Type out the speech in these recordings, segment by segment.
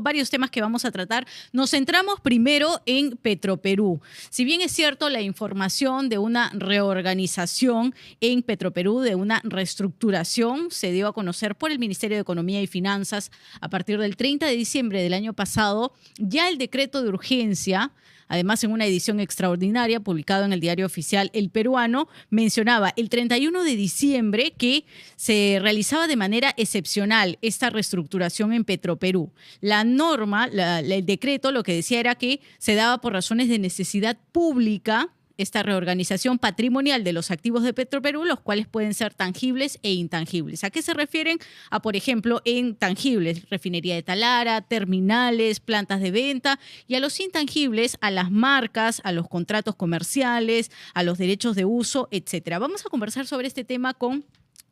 varios temas que vamos a tratar. Nos centramos primero en Petroperú. Si bien es cierto, la información de una reorganización en Petroperú, de una reestructuración, se dio a conocer por el Ministerio de Economía y Finanzas a partir del 30 de diciembre del año pasado. Ya el decreto de urgencia, además en una edición extraordinaria publicado en el diario oficial El Peruano, mencionaba el 31 de diciembre que se realizaba de manera excepcional esta reestructuración en Petroperú. La norma, el decreto, lo que decía era que se daba por razones de necesidad pública esta reorganización patrimonial de los activos de Petroperú, los cuales pueden ser tangibles e intangibles. ¿A qué se refieren? A, por ejemplo, en tangibles, refinería de Talara, terminales, plantas de venta, y a los intangibles, a las marcas, a los contratos comerciales, a los derechos de uso, etcétera. Vamos a conversar sobre este tema con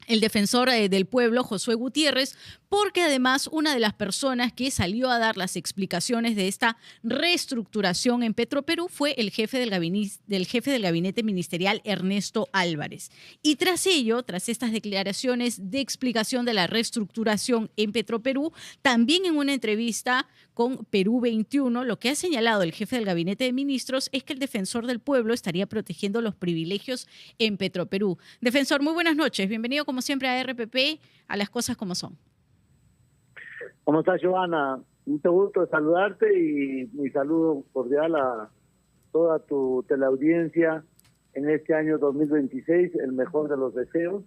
el defensor del pueblo, Josué Gutiérrez, porque además una de las personas que salió a dar las explicaciones de esta reestructuración en Petroperú fue el jefe del gabinete ministerial, Ernesto Álvarez. Y tras ello, tras estas declaraciones de explicación de la reestructuración en Petroperú, también en una entrevista con Perú 21, lo que ha señalado el jefe del gabinete de ministros es que el defensor del pueblo estaría protegiendo los privilegios en Petroperú. Defensor, muy buenas noches. Bienvenido como siempre a RPP, a las cosas como son. ¿Cómo estás, Joana? Mucho gusto de saludarte y mi saludo cordial a toda tu teleaudiencia en este año 2026, el mejor de los deseos.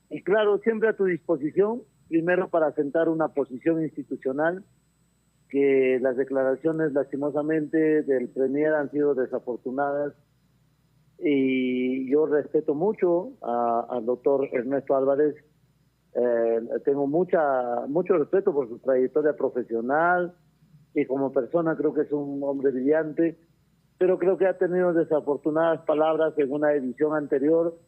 Y claro, siempre a tu disposición, primero para sentar una posición institucional, que las declaraciones lastimosamente del Premier han sido desafortunadas y yo respeto mucho al doctor Ernesto Álvarez. Tengo mucho respeto por su trayectoria profesional y como persona creo que es un hombre brillante, pero creo que ha tenido desafortunadas palabras en una edición anterior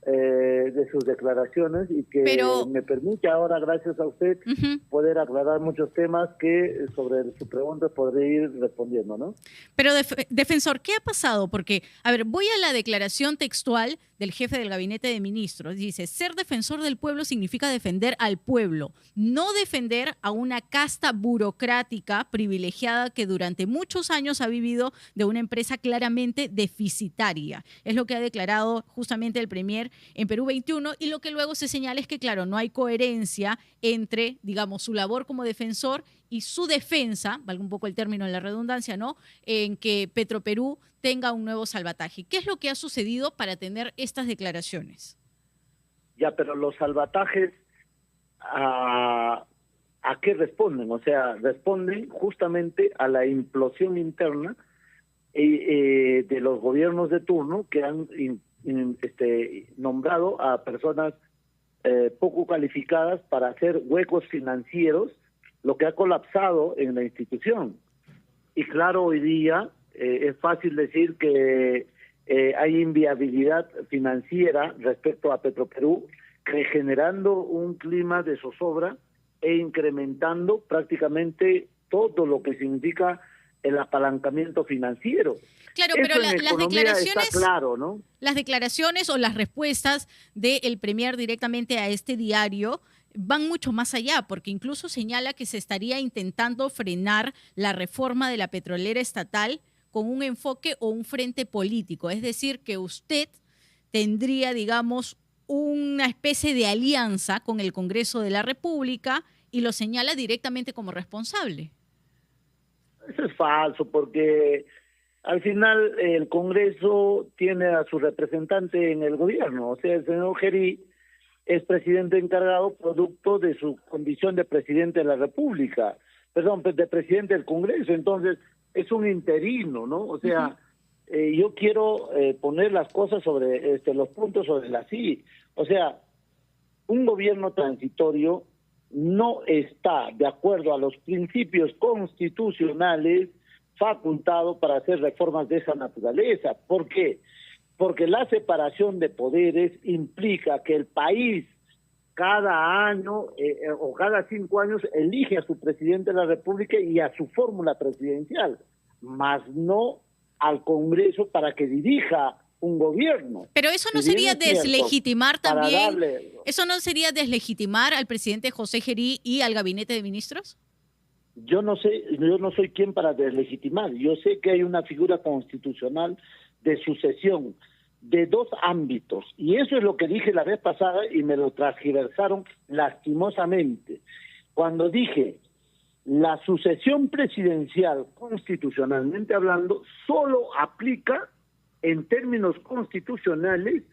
de sus declaraciones y que me permite ahora, gracias a usted, poder aclarar muchos temas que sobre su pregunta podré ir respondiendo, ¿no? Pero, defensor, ¿qué ha pasado? Porque, a ver, voy a la declaración textual del jefe del gabinete de ministros. Dice, ser defensor del pueblo significa defender al pueblo, no defender a una casta burocrática privilegiada que durante muchos años ha vivido de una empresa claramente deficitaria. Es lo que ha declarado justamente el Premier en Perú 21, y lo que luego se señala es que, claro, no hay coherencia entre, digamos, su labor como defensor y su defensa, valga un poco el término en la redundancia, ¿no?, en que Petroperú tenga un nuevo salvataje. ¿Qué es lo que ha sucedido para tener estas declaraciones? Ya, pero los salvatajes, ¿a qué responden? O sea, responden justamente a la implosión interna de los gobiernos de turno que han nombrado a personas poco calificadas para hacer huecos financieros, lo que ha colapsado en la institución. Y claro, hoy día es fácil decir que hay inviabilidad financiera respecto a Petroperú, generando un clima de zozobra e incrementando prácticamente todo lo que significa el apalancamiento financiero. Claro, pero las declaraciones, está claro, ¿no? Las declaraciones o las respuestas del Premier directamente a este diario van mucho más allá, porque incluso señala que se estaría intentando frenar la reforma de la petrolera estatal con un enfoque o un frente político. Es decir, que usted tendría, digamos, una especie de alianza con el Congreso de la República y lo señala directamente como responsable. Eso es falso, porque al final el Congreso tiene a su representante en el gobierno. O sea, el señor Gerí es presidente encargado producto de su condición de presidente de la República, de presidente del Congreso. Entonces, es un interino, ¿no? O sea, yo quiero poner las cosas sobre los puntos sobre las i. O sea, un gobierno transitorio no está, de acuerdo a los principios constitucionales, facultado para hacer reformas de esa naturaleza. ¿Por qué? Porque la separación de poderes implica que el país cada año o cada 5 años elige a su presidente de la República y a su fórmula presidencial, más no al Congreso para que dirija un gobierno. Pero eso no sería deslegitimar también, ¿eso no sería deslegitimar al presidente José Gerí y al gabinete de ministros? Yo no sé, yo no soy quien para deslegitimar. Yo sé que hay una figura constitucional de sucesión de dos ámbitos, y eso es lo que dije la vez pasada y me lo transgiversaron lastimosamente. Cuando dije la sucesión presidencial, constitucionalmente hablando, solo aplica en términos constitucionales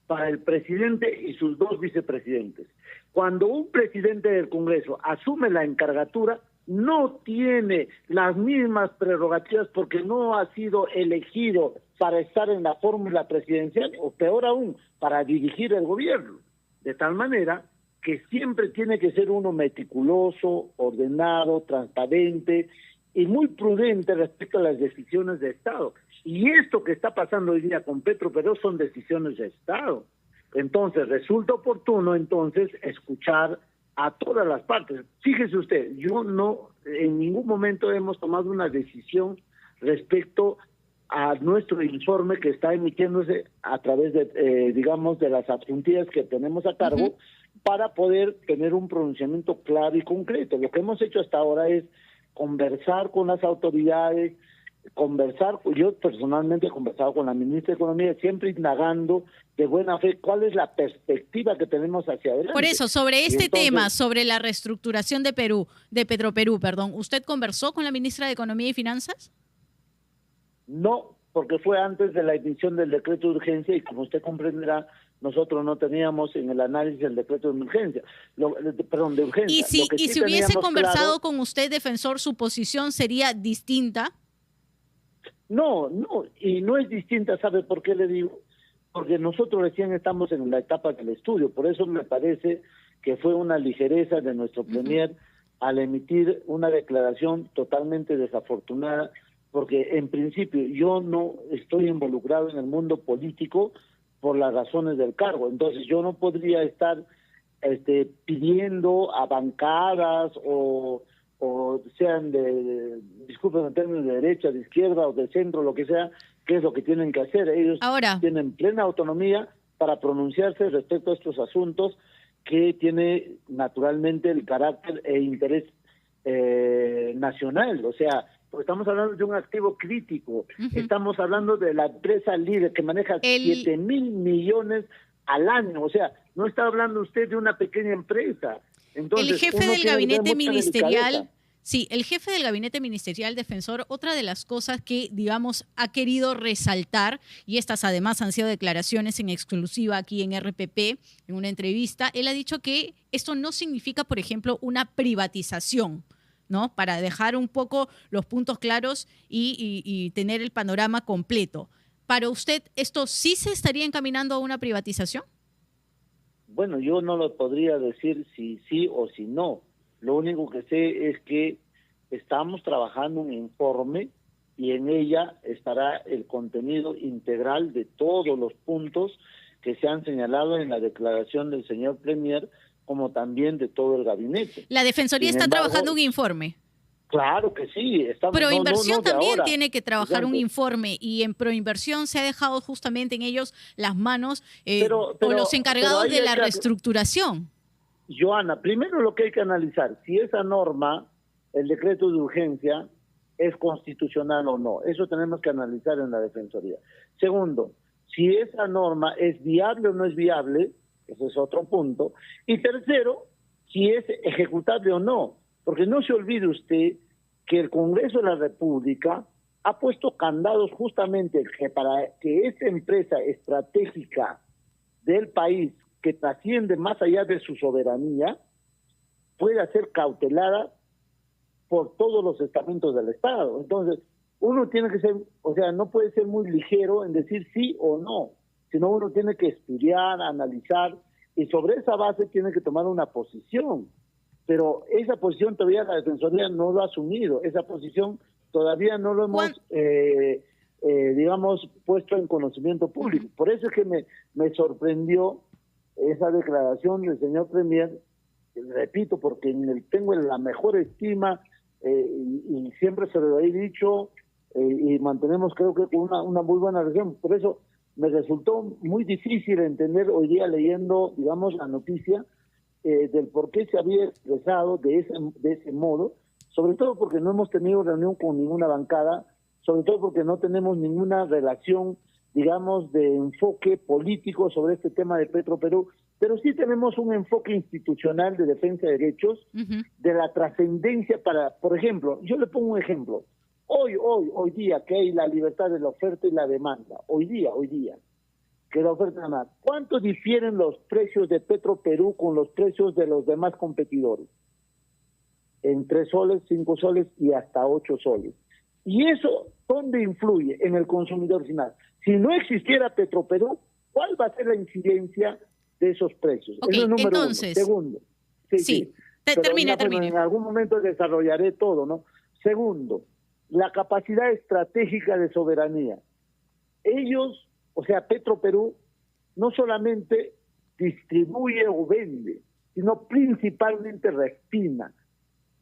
para el presidente y sus dos vicepresidentes. Cuando un presidente del Congreso asume la encargatura, no tiene las mismas prerrogativas porque no ha sido elegido para estar en la fórmula presidencial, o peor aún, para dirigir el gobierno. De tal manera que siempre tiene que ser uno meticuloso, ordenado, transparente y muy prudente respecto a las decisiones de Estado. Y esto que está pasando hoy día con Petroperú son decisiones de Estado. Entonces, resulta oportuno escuchar a todas las partes. Fíjese usted, yo no, en ningún momento hemos tomado una decisión respecto a nuestro informe que está emitiéndose a través de, digamos, de las adjuntías que tenemos a cargo, para poder tener un pronunciamiento claro y concreto. Lo que hemos hecho hasta ahora es conversar con las autoridades, yo personalmente he conversado con la ministra de Economía, siempre indagando de buena fe cuál es la perspectiva que tenemos hacia adelante. Por eso, sobre este tema, sobre la reestructuración de Petroperú, ¿usted conversó con la ministra de Economía y Finanzas? No, porque fue antes de la emisión del decreto de urgencia y como usted comprenderá, nosotros no teníamos en el análisis el decreto de urgencia, de urgencia. Y si hubiese conversado con usted, defensor, ¿su posición sería distinta? No, y no es distinta, ¿sabe por qué le digo? Porque nosotros recién estamos en la etapa del estudio, por eso me parece que fue una ligereza de nuestro premier al emitir una declaración totalmente desafortunada, porque en principio yo no estoy involucrado en el mundo político por las razones del cargo, entonces yo no podría estar pidiendo a bancadas o sean disculpen en términos de derecha, de izquierda o de centro, lo que sea, qué es lo que tienen que hacer. Ellos tienen plena autonomía para pronunciarse respecto a estos asuntos que tiene naturalmente el carácter e interés nacional. O sea, pues estamos hablando de un activo crítico, estamos hablando de la empresa líder que maneja 7,000 millones al año. O sea, no está hablando usted de una pequeña empresa. Entonces, el jefe del gabinete ministerial, el jefe del gabinete ministerial defensor, otra de las cosas que, digamos, ha querido resaltar, y estas además han sido declaraciones en exclusiva aquí en RPP, en una entrevista, él ha dicho que esto no significa, por ejemplo, una privatización, ¿no? Para dejar un poco los puntos claros y tener el panorama completo. ¿Para usted esto sí se estaría encaminando a una privatización? Bueno, yo no lo podría decir si sí o si no. Lo único que sé es que estamos trabajando un informe y en ella estará el contenido integral de todos los puntos que se han señalado en la declaración del señor Premier, como también de todo el gabinete. ¿La Defensoría está trabajando un informe? Claro que sí. Proinversión también tiene que trabajar un informe, y en Proinversión se ha dejado justamente en ellos las manos con los encargados de la reestructuración. Joana, primero lo que hay que analizar, si esa norma, el decreto de urgencia, es constitucional o no. Eso tenemos que analizar en la Defensoría. Segundo, si esa norma es viable o no es viable, ese es otro punto. Y tercero, si es ejecutable o no. Porque no se olvide usted que el Congreso de la República ha puesto candados justamente para que esta empresa estratégica del país, que trasciende más allá de su soberanía, pueda ser cautelada por todos los estamentos del Estado. Entonces, uno tiene que ser, o sea, no puede ser muy ligero en decir sí o no, sino uno tiene que estudiar, analizar, y sobre esa base tiene que tomar una posición. Pero esa posición todavía la Defensoría no lo ha asumido, esa posición todavía no lo hemos, digamos, puesto en conocimiento público. Por eso es que me sorprendió esa declaración del señor Premier, repito, porque tengo la mejor estima y siempre se lo he dicho y mantenemos, creo que una muy buena relación. Por eso me resultó muy difícil entender hoy día leyendo, digamos, la noticia, del por qué se había expresado de ese modo, sobre todo porque no hemos tenido reunión con ninguna bancada, sobre todo porque no tenemos ninguna relación, digamos, de enfoque político sobre este tema de Petroperú, pero sí tenemos un enfoque institucional de defensa de derechos, de la trascendencia para, por ejemplo, yo le pongo un ejemplo, hoy día que hay la libertad de la oferta y la demanda, hoy día, que la oferta y la demanda, ¿cuánto difieren los precios de Petroperú con los precios de los demás competidores? En 3 soles, 5 soles y hasta 8 soles. ¿Y eso dónde influye? En el consumidor final. Si no existiera Petroperú, ¿cuál va a ser la incidencia de esos precios? Okay, eso es número entonces, 1. Segundo. Sí. Termine. En algún momento desarrollaré todo, ¿no? Segundo, la capacidad estratégica de soberanía. Ellos, o sea, Petroperú, no solamente distribuye o vende, sino principalmente refina,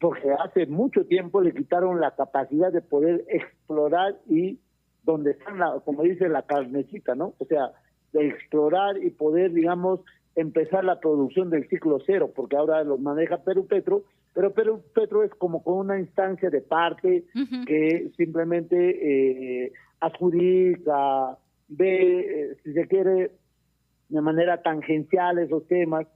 porque hace mucho tiempo le quitaron la capacidad de poder explorar y donde están, como dice, la carnecita, ¿no? O sea, de explorar y poder, digamos, empezar la producción del ciclo cero, porque ahora lo maneja Perú Petro, pero Perú Petro es como con una instancia de parte que simplemente adjudica, ve, si se quiere, de manera tangencial esos temas,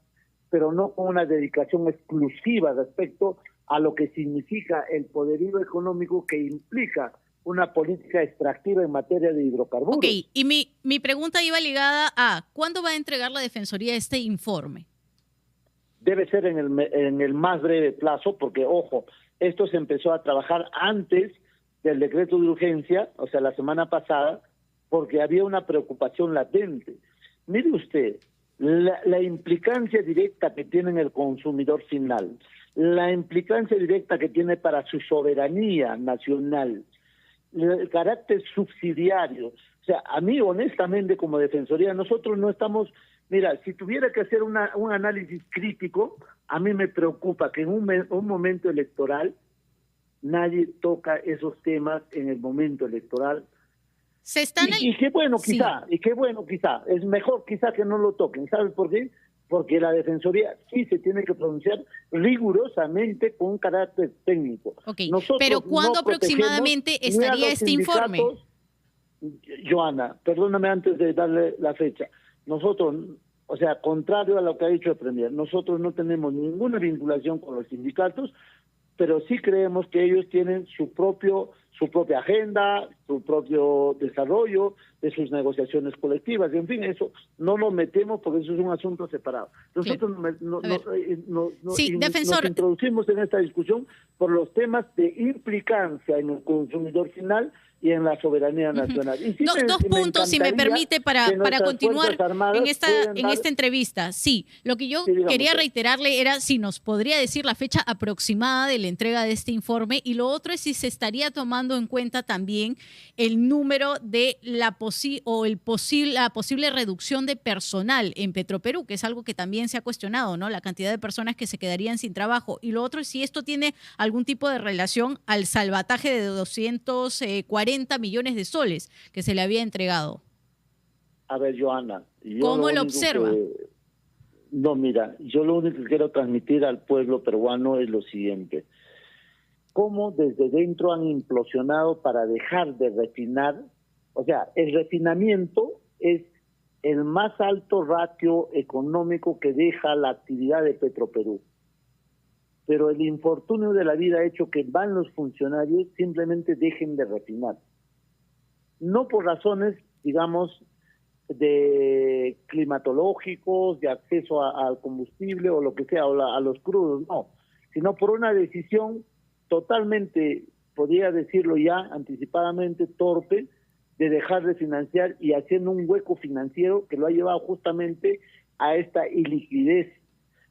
pero no con una dedicación exclusiva respecto a lo que significa el poderío económico que implica una política extractiva en materia de hidrocarburos. Ok, y mi pregunta iba ligada a ¿cuándo va a entregar la Defensoría este informe? Debe ser en el más breve plazo, porque, ojo, esto se empezó a trabajar antes del decreto de urgencia, o sea, la semana pasada, porque había una preocupación latente. Mire usted, la implicancia directa que tiene en el consumidor final, la implicancia directa que tiene para su soberanía nacional, el carácter subsidiario. O sea, a mí, honestamente, como Defensoría, nosotros no estamos... Mira, si tuviera que hacer un análisis crítico, a mí me preocupa que en un momento electoral nadie toca esos temas en el momento electoral. Y qué bueno quizá, es mejor quizá que no lo toquen. ¿Sabes por qué? Porque la Defensoría sí se tiene que pronunciar rigurosamente con un carácter técnico. Okay. Pero ¿cuándo aproximadamente estaría este informe? Joana, perdóname antes de darle la fecha. Nosotros, o sea, contrario a lo que ha dicho el Premier, nosotros no tenemos ninguna vinculación con los sindicatos, pero sí creemos que ellos tienen su propia agenda, su propio desarrollo de sus negociaciones colectivas. En fin, eso no lo metemos porque eso es un asunto separado. Nosotros nos introducimos en esta discusión por los temas de implicancia en el consumidor final y en la soberanía nacional. Y sí dos puntos, si me permite, para continuar en esta entrevista. Sí, lo que yo quería reiterarle era si nos podría decir la fecha aproximada de la entrega de este informe, y lo otro es si se estaría tomando en cuenta también el número de la posible reducción de personal en Petroperú, que es algo que también se ha cuestionado, ¿no? La cantidad de personas que se quedarían sin trabajo. Y lo otro es si esto tiene algún tipo de relación al salvataje de 240 millones de soles que se le había entregado. A ver, Joana, ¿cómo lo observa? No, mira, yo lo único que quiero transmitir al pueblo peruano es lo siguiente: cómo desde dentro han implosionado para dejar de refinar. O sea, el refinamiento es el más alto ratio económico que deja la actividad de Petroperú. Pero el infortunio de la vida ha hecho que van los funcionarios simplemente dejen de refinar. No por razones, digamos, de climatológicos, de acceso al combustible o lo que sea, o a los crudos, no, sino por una decisión totalmente, podría decirlo ya anticipadamente, torpe, de dejar de financiar y haciendo un hueco financiero que lo ha llevado justamente a esta iliquidez.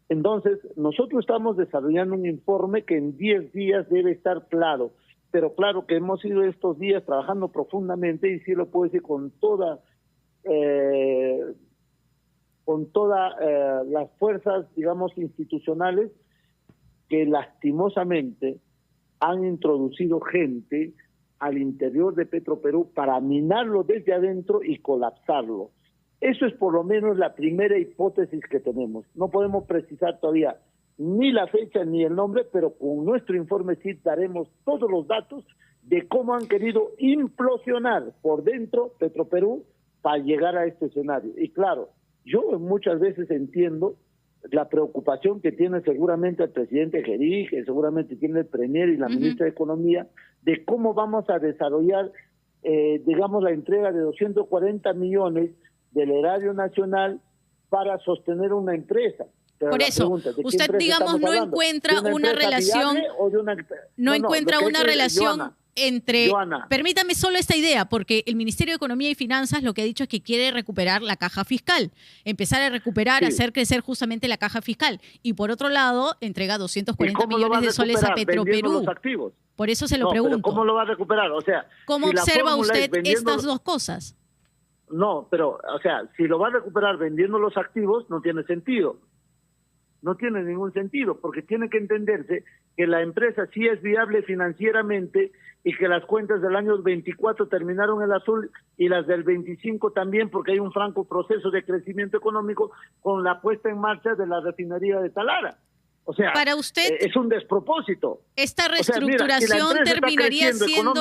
Entonces, nosotros estamos desarrollando un informe que en 10 días debe estar claro, pero claro que hemos ido estos días trabajando profundamente, y sí lo puedo decir con todas las fuerzas, digamos, institucionales, que lastimosamente han introducido gente al interior de Petroperú para minarlo desde adentro y colapsarlo. Eso es por lo menos la primera hipótesis que tenemos. No podemos precisar todavía ni la fecha ni el nombre, pero con nuestro informe sí daremos todos los datos de cómo han querido implosionar por dentro Petroperú para llegar a este escenario. Y claro, yo muchas veces entiendo la preocupación que tiene seguramente el presidente Gerí, que seguramente tiene el premier y la ministra de Economía, de cómo vamos a desarrollar, digamos, la entrega de 240 millones del erario nacional para sostener una empresa. Pero por eso, usted, digamos, no encuentra una relación, no encuentra una relación entre, Joana, permítame solo esta idea, porque el Ministerio de Economía y Finanzas lo que ha dicho es que quiere recuperar la caja fiscal, empezar a recuperar, sí, hacer crecer justamente la caja fiscal, y por otro lado, entrega 240 millones de soles a Petroperú. Por eso se lo pregunto. Pero ¿cómo lo va a recuperar? O sea, ¿cómo si observa usted estas dos cosas? No, pero, o sea, si lo va a recuperar vendiendo los activos, no tiene sentido. No tiene ningún sentido, porque tiene que entenderse que la empresa sí es viable financieramente y que las cuentas del año 24 terminaron en azul y las del 25 también, porque hay un franco proceso de crecimiento económico con la puesta en marcha de la refinería de Talara. O sea, para usted es un despropósito. Esta reestructuración, o sea, mira, si terminaría siendo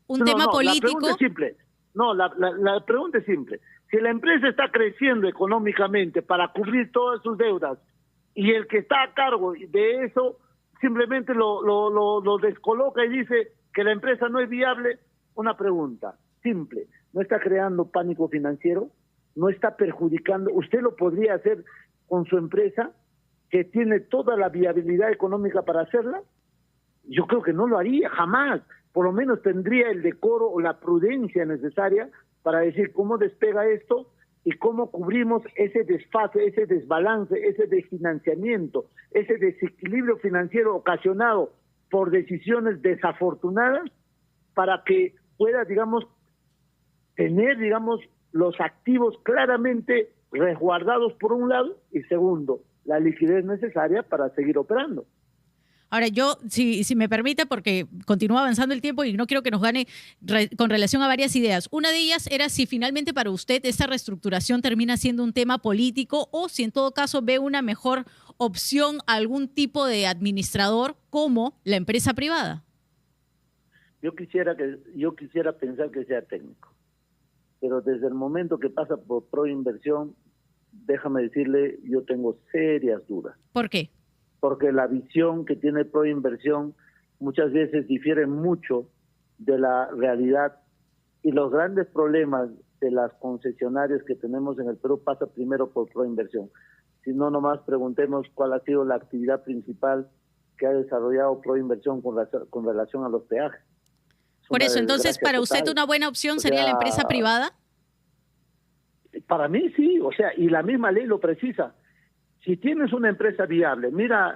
un tema político. La pregunta es simple. No, la pregunta es simple. Si la empresa está creciendo económicamente para cubrir todas sus deudas y el que está a cargo de eso simplemente lo descoloca y dice que la empresa no es viable, una pregunta simple. ¿No está creando pánico financiero? ¿No está perjudicando? ¿Usted lo podría hacer con su empresa que tiene toda la viabilidad económica para hacerla? Yo creo que no lo haría, jamás. Por lo menos tendría el decoro o la prudencia necesaria para decir cómo despega esto y cómo cubrimos ese desfase, ese desbalance, ese desfinanciamiento, ese desequilibrio financiero ocasionado por decisiones desafortunadas para que pueda, digamos, tener, digamos, los activos claramente resguardados por un lado y segundo, la liquidez necesaria para seguir operando. Ahora, yo, si me permite, porque continúa avanzando el tiempo y no quiero que nos gane con relación a varias ideas. Una de ellas era si finalmente para usted esta reestructuración termina siendo un tema político o si en todo caso ve una mejor opción a algún tipo de administrador como la empresa privada. Yo quisiera pensar que sea técnico, pero desde el momento que pasa por Proinversión, déjame decirle, yo tengo serias dudas. ¿Por qué? Porque la visión que tiene Proinversión muchas veces difiere mucho de la realidad y los grandes problemas de las concesionarias que tenemos en el Perú pasa primero por Proinversión. Si no, nomás preguntemos cuál ha sido la actividad principal que ha desarrollado Proinversión con relación a los peajes. Por eso, entonces, ¿para usted una buena opción sería la empresa privada? Para mí sí, o sea, y la misma ley lo precisa. Si tienes una empresa viable, mira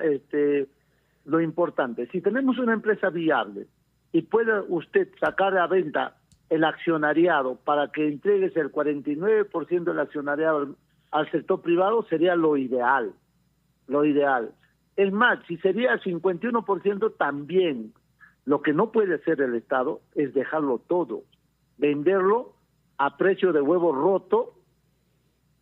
lo importante, si tenemos una empresa viable y puede usted sacar a venta el accionariado para que entregues el 49% del accionariado al sector privado, sería lo ideal, lo ideal. Es más, si sería 51% también, lo que no puede hacer el Estado es dejarlo todo, venderlo a precio de huevo roto,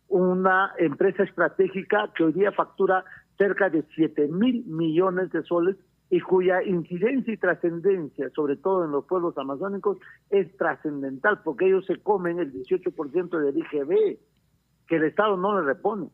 una empresa estratégica que hoy día factura cerca de 7,000 millones de soles y cuya incidencia y trascendencia, sobre todo en los pueblos amazónicos, es trascendental, porque ellos se comen el 18% del IGB, que el Estado no le repone.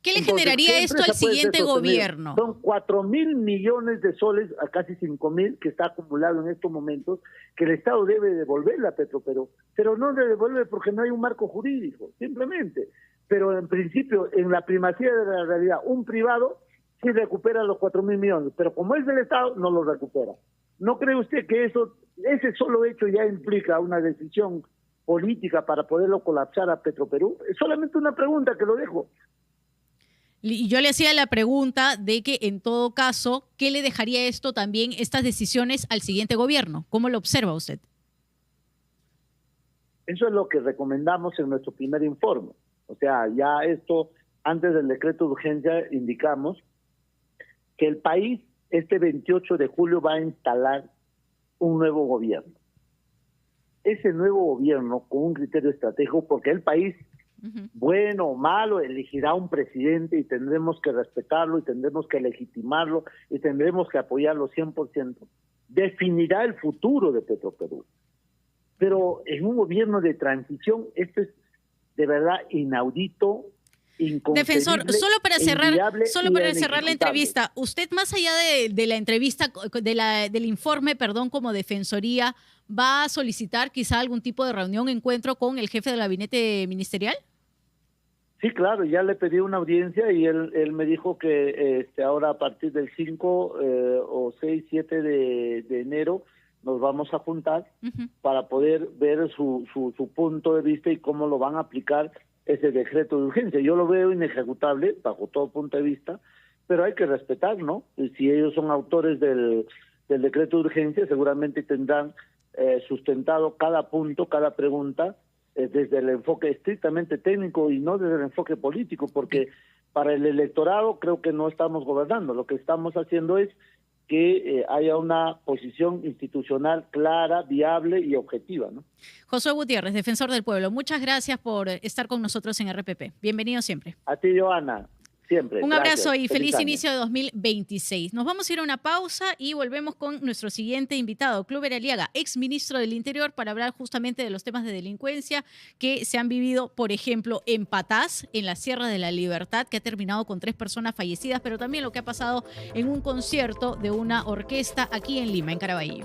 ¿Qué le generaría esto al siguiente gobierno? Son 4,000 millones de soles, a casi 5,000, que está acumulado en estos momentos, que el Estado debe devolverle a Petroperú, pero no le devuelve porque no hay un marco jurídico, simplemente. Pero en principio, en la primacía de la realidad, un privado sí recupera los 4,000 millones, pero como es del Estado, no lo recupera. ¿No cree usted que ese solo hecho ya implica una decisión política para poderlo colapsar a Petroperú? Es solamente una pregunta que lo dejo. Y yo le hacía la pregunta de que, en todo caso, ¿qué le dejaría esto también, estas decisiones, al siguiente gobierno? ¿Cómo lo observa usted? Eso es lo que recomendamos en nuestro primer informe. O sea, ya esto, antes del decreto de urgencia, indicamos que el país este 28 de julio va a instalar un nuevo gobierno. Ese nuevo gobierno, con un criterio estratégico, porque el país bueno o malo, elegirá un presidente y tendremos que respetarlo y tendremos que legitimarlo y tendremos que apoyarlo 100%. Definirá el futuro de Petroperú. Pero en un gobierno de transición, esto es de verdad inaudito, Defensor, solo para cerrar la entrevista, usted más allá de la entrevista, del informe, perdón, como Defensoría, ¿va a solicitar quizá algún tipo de reunión, encuentro con el jefe del gabinete ministerial? Sí, claro, ya le pedí una audiencia y él me dijo que ahora a partir del 5 o 6, 7 de enero nos vamos a juntar para poder ver su punto de vista y cómo lo van a aplicar ese decreto de urgencia. Yo lo veo inejecutable bajo todo punto de vista, pero hay que respetar, ¿no? Y si ellos son autores del decreto de urgencia, seguramente tendrán sustentado cada punto, cada pregunta, desde el enfoque estrictamente técnico y no desde el enfoque político, porque para el electorado creo que no estamos gobernando. Lo que estamos haciendo es que haya una posición institucional clara, viable y objetiva, ¿no? Josué Gutiérrez, Defensor del Pueblo, muchas gracias por estar con nosotros en RPP. Bienvenido siempre. A ti, Joana. Siempre. Un abrazo y feliz año. inicio de 2026. Nos vamos a ir a una pausa y volvemos con nuestro siguiente invitado, Clover Aliaga, ex ministro del Interior, para hablar justamente de los temas de delincuencia que se han vivido, por ejemplo, en Patás, en la Sierra de la Libertad, que ha terminado con 3 personas fallecidas, pero también lo que ha pasado en un concierto de una orquesta aquí en Lima, en Caraballo.